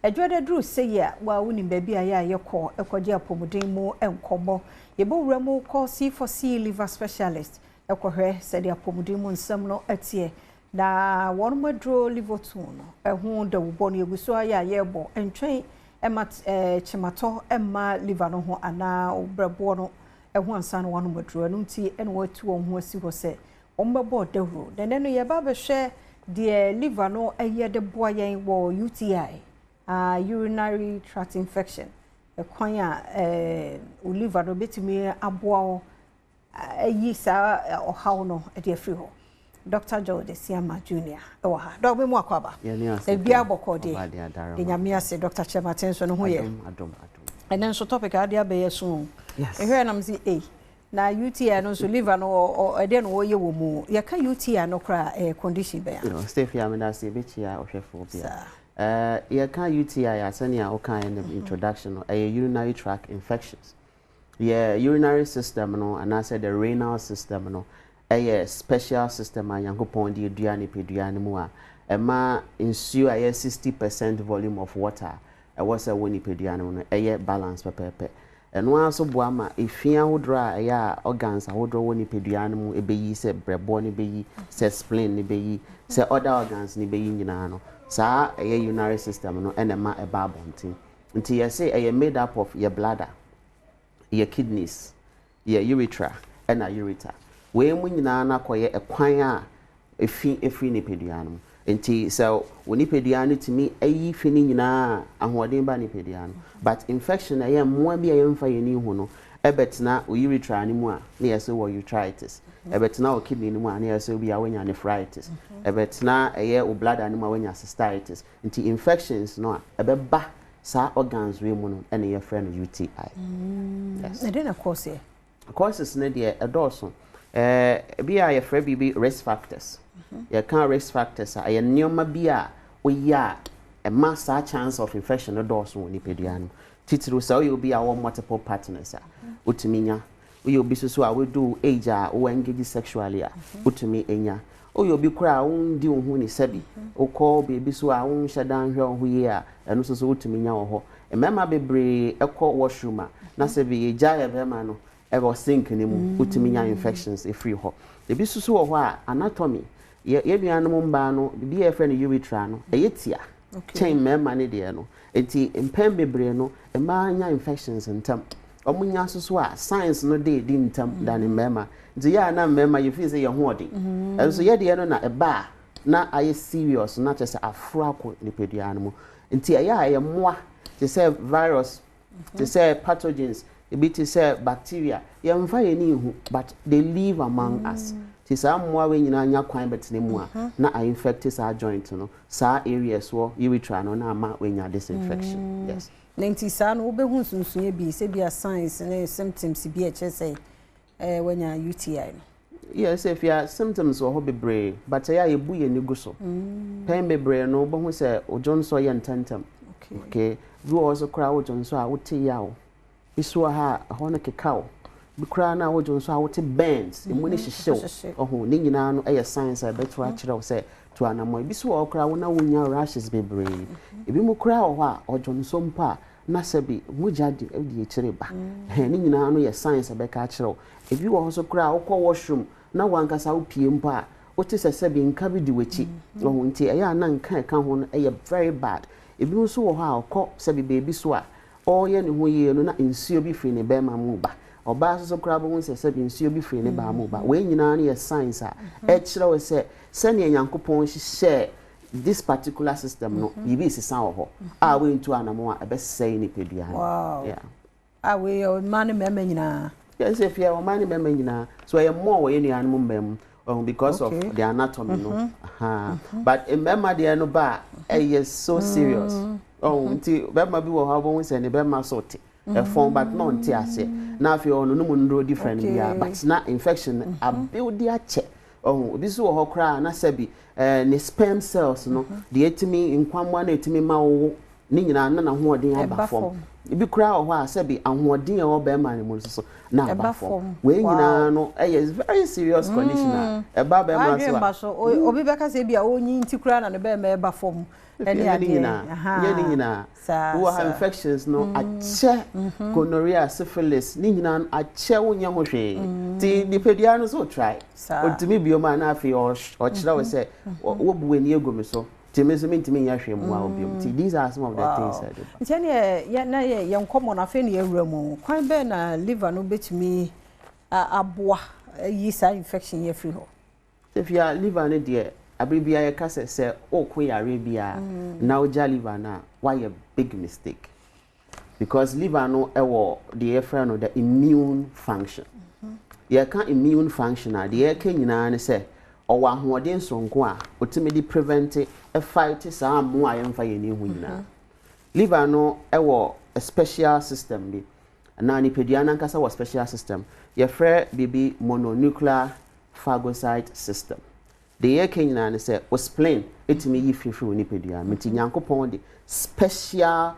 Edwada Drew say ya wa woni baby aya yekọ ekọje apomuden mu enkomo yebo wura mu call C4C liver specialist ekọhwe said apomuden mu nsam no atie na won madro liver tune no ehu da wo no eguso aya yebo entwen ema chimato ema liver no ho ana obrebo no ehu ansa no won madro no nti ene watu won ho asi ho se ombebo dahuro den no yeba be hwe de liver no eye de boyen wo UTI urinary tract infection kwanya liver no betimi aboa ayi sa ohaw no e de afri ho Dr. George Siama Junior ewa ha do be mu akwaba e bia bokode de nyame ase Dr. Chematen so no ho ye adom enen so topic ade abe so e hwe na mzi na UTI no so liver no e de no ye wo mu ye ka UTI no kra condition be ya Steph ya me da se be chia ohwefo bia you can UTI as any kind of introduction urinary tract infections. Urinary system no and I said the renal system no a special system a yankopon di aduane peduane mu a ma ensure 60% volume of water was a woni peduane no balance pepepe eno aso boa ma efia hodra ya organs hodro woni peduane mu ebeyi se brebo ne beyi se spleen ne beyi se other organs ne beyi nyina no sa urinary system no enema eba abontin nti ye say made up of your bladder, your kidneys, your urethra and a ureter we mu nyina na koye ekwan a efi ne peduane nti so woni peduane timi ayi fi ni nyina ahoden ba ne peduane but infection moa bi yemfa yeni hu no ebetna urethra ni mu a na yese wo urethritis ebetna o kidney ni mu a na yese bi awanya nephritis ebetna o bladder ni mu awanya cystitis nti infections no ebeba sa organs we mu no ene ye friend UTI yes e dey na causes ne dey edoso bi a ye friend bi risk factors ye can risk factors a ye nyoma bi a oya a mass chance of infection edoso woni peduane titiro so you be our multiple partners utiminya you be so a we do age a we engage sexually utimi enya you be kra undi hu ni sabi ukọ baby so a un shedan hwe hu ye a eno so utiminya wo ho emema bebre ekọ washroom na se bi eja ya be ma no e go sink ni mu utiminya infections e free ho e bi so wo ho a anatomy ye bianom mba no bi e friend urethra no e yetia chain mema ne de no enti empem bebre no anya infections ntam omunya so a science no dey di ntam dan mema nti ya na mema you feel say your hooding and so ye de no na eba na aye serious na chese afrako ni peduane mu nti ya ye moa to say virus to say pathogens e be to say bacteria ye mfa ye ni hu but they live among us ti sa moa we nyina anya kwan betene mu a na I infect sa joint no sa areas wo urethra no na ama we nya disinfection yes nenti sa no be hu sunsun bi se bia signs and symptoms bi say when you UTI yes if your symptoms wo bebre but ya ye bu ye ni guso pain bebre no bo hu se ojon so ye ntantam okay you also cry ojon so a wote ya o iso ha ho na kekao bi kra na ojon so a wote bends emu ni hihyew oho ni nyina no signs a beto a kire wo se to anamo bi so wo kra wo na wonya rashes bebre ebi mu kra wo ha ojon so mpa na sabi mujadi e kire ba ni nyina no signs a be ka kire ebi wo so kra wo kọ washroom na wankasa wo pie mpa wote sabi nka bi di wachi oho nti na nka ka ho no very bad ebi nso wo ha kọ sabi baby so a oye ne ho ye no na nsuo bi firi ne be ma mu ba oba so kra bo nse sabi nsuo bi firi ne ba mu ba we nyina no signs a e kire wo se ne yankopon hye this particular system no yibi sisa wo ho a we ntu anamo a ebe sei ni peduane yeah a we o man mema nyina yes if you are man mema nyina so I am more we any animal mem because of the anatomy no but mema de no ba is so serious nti bema bi wo ha bo se ne bema sort form but no nti ase na afi ono no mu ndro different bia but na infection a build dia che obi so ho kra na sabi ne sperm cells no de etimi nkwamwa na etimi ma wo ni nyina na ho odin aba form Ibi kura ho a se bi ahoɔden a ɔbɛ ma ne mu so na aba fom we nyina no is very serious condition a ba bɛ ma so obi bɛka se bi a onyi nti kura na ne bɛ ma eba fom ɛne ade ye nyina wo have infections no ache gonorrhea syphilis ni nyina ache wonya ho hwe ti nipadua no so try otimi bioma na afi o kyerɛ wo se wo bu ani egome so these are some of the things I do. It's young common affair remo. Quite ben a liver no bet me a bois yeast infection ye free. If you are liver, dear, a baby I can say, oh, Queen Arabia, now liver now, why a big mistake? Because liver no the friend of the immune function. You can't immune function, the air can you say. Or one who didn't so go, ultimately prevent a fight is a more I am for any winner. Liver no, a special system. Be and now, Nipediana Casa was special system. Your fair baby mononuclear phagocyte system. The air can say was plain, it me if you through Nipedia, meeting Yanko Pondi, special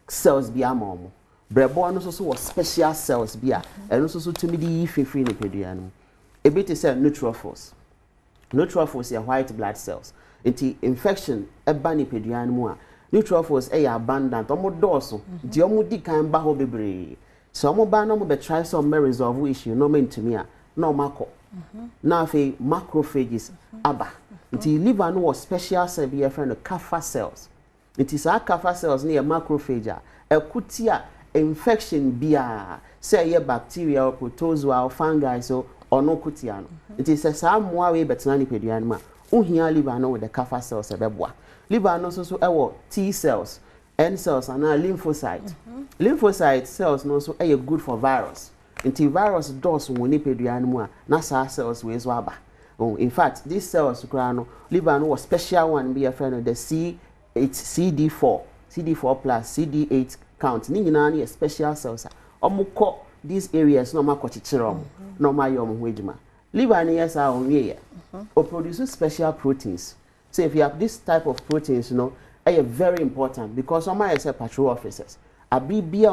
cells be a mom. Breborn also was special cells be and also to me the if you free Nipedianum. A bit is a neutrophils. Neutrophils are white blood cells. Inti infection eba nipadua mu a neutrophils abundant omo dooso nti omo di kan ba ho bebre so omo ba na omo be try some resolve issue no mentumi a na omo akọ na afi macrophages aba nti liver no was special cell be friend kapha cells nti sa kapha cells na macrophage a ekuti a infection bia say ye bacteria or protozoa or fungi so ono kutia no it is a moa we betena nipadua no ma uhia liver no with the kapha cells ebeboa liver no so ewo T cells N cells and lymphocyte lymphocyte cells no so good for virus until virus does won nipadua no mu a na sa cells we so aba in fact these cells no liver no was special one be a friend of the CD4 plus CD8 count ni nyina na special cells omukọ these areas no makochichirom no mayom hwedima liver na yes a onwe or produce special proteins. So if you have this type of proteins, you know, are very important because some are patrol officers. A bibia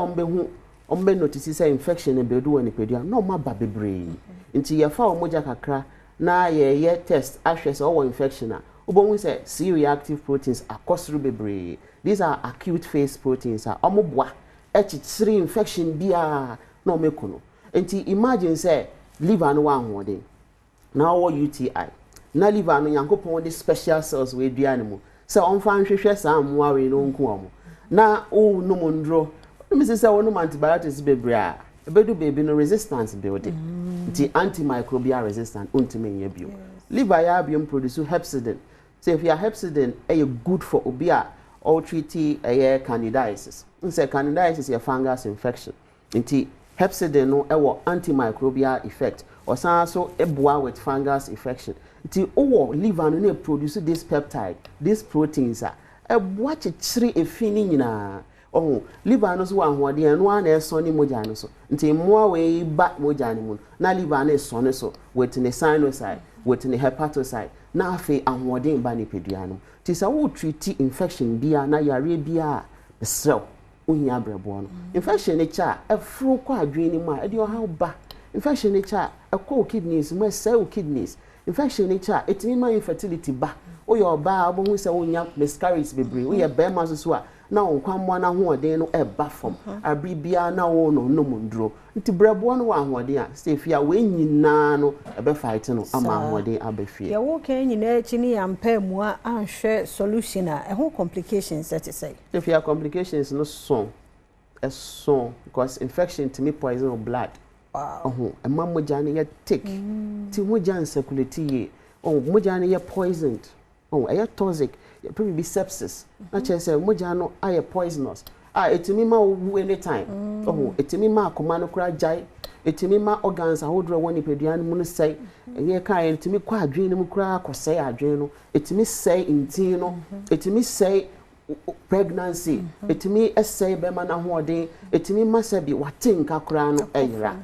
ombe notice say infection and bedu and pedia no ma babebre. Until you found moja kakra na ye test ashes or infection. Ubon say C-reactive proteins are bebre. These are acute phase proteins are omobwa H3 infection bia no mekono. Until imagine say liver no one now UTI. Na liver no yankopon the special cells we duane so on fan hwehwe sam wa we no nko omo na o no mondro me say no antibiotics bebre a ebedu baby no resistance building the antimicrobial resistance ultimate ye bio liver ya biom produce hepcidin so if you are hepcidin good for obi a or treat candidiasis say candidiasis is a fungus infection nti hepcidin no antimicrobial effect or so eboa with fungus infection ti liver no produce this peptide these proteins eboa chichiri efini nyina liver no so ahoɔden no na ɛsɔ ne mogya no so nti moa we ba mogya ne mu na liver na ɛsɔ ne so with the sinusoid with the hepatocyte na afi ahoɔden ba ne pedua no ti sɛ wo treat infection bia na yare bia besrew ohia brɛboɔ no infection ne cha ɛfro kɔ adwen ne mu a ɛde ɔhaw ba infection ne cha ɛkɔ kidneys mu ɛsɛ kidneys infection ne cha etimi ma infertility ba o your ba obo hu sɛ wonya miscarriage bebre wo ye bema so a na onkwanmo na hoɔden no ɛba fam abribia na wo no nomondro nti brɛboɔ no wa hoɔden a sefia we nyina no ɛbɛ fight no ama hoɔden abɛfie ye wo kan nyina achi ne yampa mu a anhwɛ solution a ɛho complications that is say sefia complications no so because infection to me poison of blood. Wow. A man mojani ye tick. Ti mojan circulate ye. Oh, mojani ye poisoned. Oh, a toxic. Probably be sepsis. Not just say mojano are poisonous. Etimi ma wu anytime. Oh, etimi ma komano kra jai. Etimi ma organs a hodro woni peduan mu no sei. Ye kan etimi kwa adwen mu kra akosai adwen no. Etimi sei intin no. Etimi sei pregnancy etimi essay be man ahoɔden etimi masabi watin kakra no eyira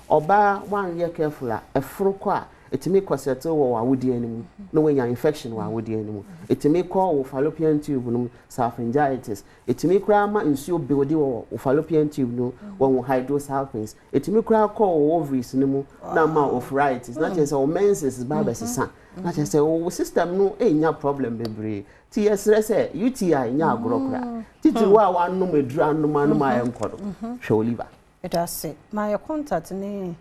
oba wan ye careful a eforo kɔ a etimi kwaseto wo awodi animu no wenya infection wo awodi animu etimi call wo fallopian tube no salpingitis etimi kra ma nsuo build wo fallopian tube no wo hydrosalpins etimi kra call wo ovaries no mu na ma arthritis na chese o menses ba besesa na chese wo system no enya problem bebre ti yesre se UTI nya agorokra titiri wa anum edru anum ayenkodo hwe oliver it has say my contact ni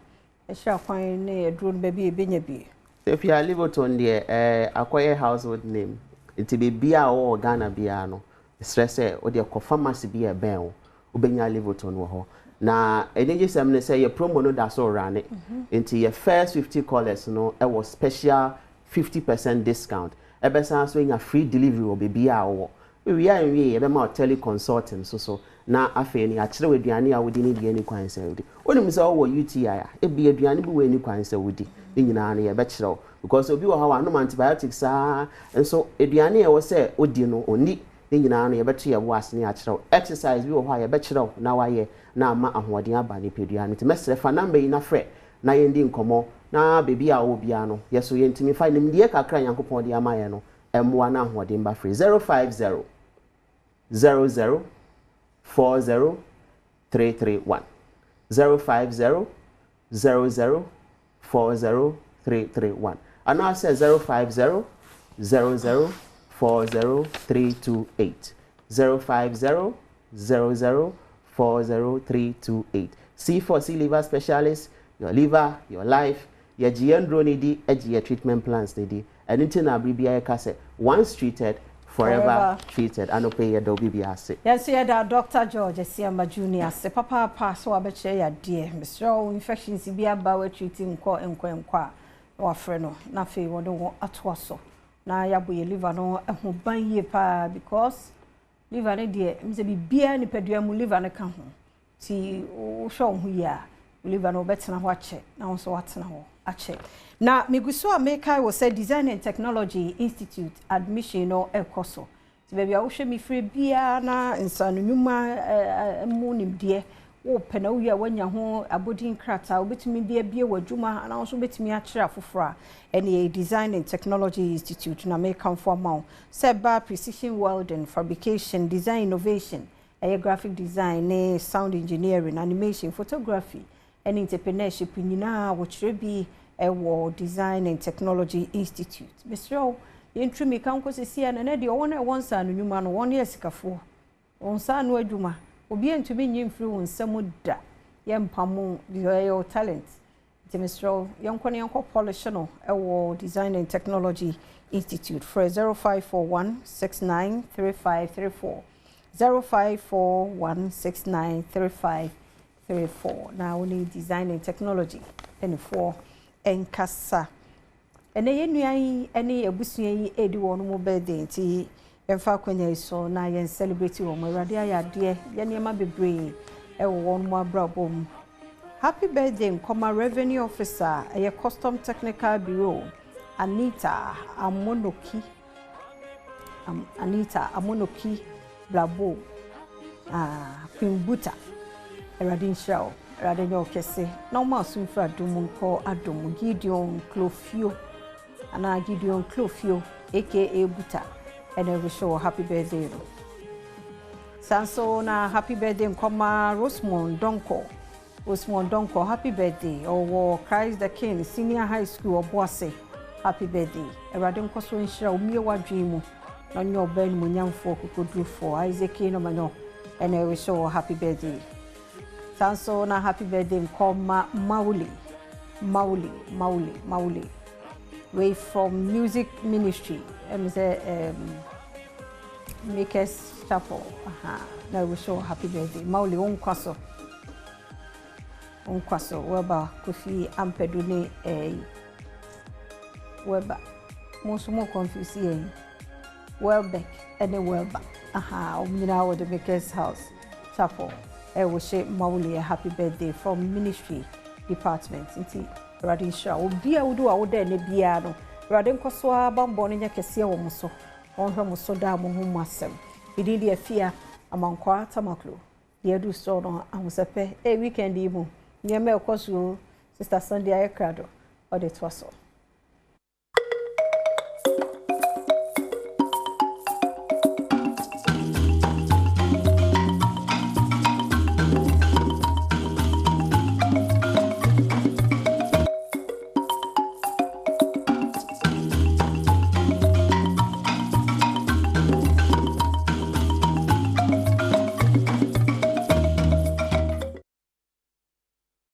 Esha kwan ne edru baby ebenya bi. If you are Liverton there acquire household name it be bia o Ghana bia no stress o de ko pharmacy bia ben o obenya Liverton wo ho na enye sem ne say your promo no da so run into your first 50 callers no it was special 50% discount ebesa so nya free delivery o be bia wo we are we e be ma teleconsulting so na afa ni akire waduane a wodi ni die ni kwan se wodi onim se wo UTI a e bi aduane bi we ni kwan se wodi ni nyina na ye be kire because obi wo ha wa no antibiotics enso aduane e wo se odi no oni ni nyina na ye be to ye wo asene akire exercise bi wo ha ye be kire na wa ye na ama ahoden aba ni peduane ti mesre fa number yi na frɛ na ye ndi nkomo na bebi a wo bia no ye so ye ntimi fa nim die kakra yankopɔn de ama ye no emwa na ahoden ba free 050 00 40331 050 00 40331 and I say 050 00 40328 050 00 40328 C4C liver specialist your liver your life your GN ni di your treatment plans ni and until na bribia ka once treated forever treated and pay your WBS. Yes, yeah, Dr. George Siamba Junior. Se papa pass so abeche ya dear. Mr. Infections be about treating enko or freno. Na fe wodo atwaso. Na ya boye liver no ehun ban ye pa because liver ne dear mse bi bia ni pedua mu liver ne ka ho. Ti o show hu ya liver no betena ho ache. Na so watena ho ache. Na miguso ameka wo say Design and Technology Institute admission no ekoso. Ti baby a wo hwe mi free bia na nsanu nyuma mu nimde wo pena wo ya wanya ho abodin krata obetimi bia wadwuma na so betimi akira afofora ene Design and Technology Institute na make come for amount seba precision welding fabrication design innovation graphic design sound engineering animation photography and entrepreneurship nyina wo kire bi Ewo Design and Technology Institute. Mr. Yentri mi kan ko sisi ana na de won e wonsa no nyuma no won ye sikafo. Wonsa no adwuma. Obi entumi nyimfiri wonsam da. Ye mpamo your talent. Mr. Yonkone yanko polish no ewo Design and Technology Institute for 0541693534. 0541693534. Now we need Design and Technology and for enkasa ene yenuan ene abusua yi edi won mo birthday ti emfa kwanya iso na yen celebrate wo mo rade ayade ye niam bebre e won mo abrabom happy birthday nkoma revenue officer e custom technical bureau Anita Amonoki Blabo Pimbuta Radin Show Radenyo kese na uma sunfra Adom ko Adom Gideon Clofio ana Gideon Clofio aka Buta and we show happy birthday Sanso na happy birthday nkoma Rosemond Donko happy birthday or Christ the King Senior High School Obuase happy birthday Radin ko so nhira umie wadwemu na nyo ben munyamfo kokodru for Isaac no manyo and we show happy birthday Sanso na happy birthday nkoma Mauli way from music ministry Makers Chapel now we show happy birthday Mauli unkwaso weba Kofi Ampedune weba most more confused Welbeck and Welba omina wo the Makers House Chapel we say Mauli a happy birthday from ministry department inti Radin Sha obi a wodo a woda na bia no Radin koso abambo no nya kese wo muso onhwe muso da mo hu masem bidi de afia amankwa tamaklo de du so no ahosepe weekend yi mu nye me koso sister Sunday ayekrado o de twaso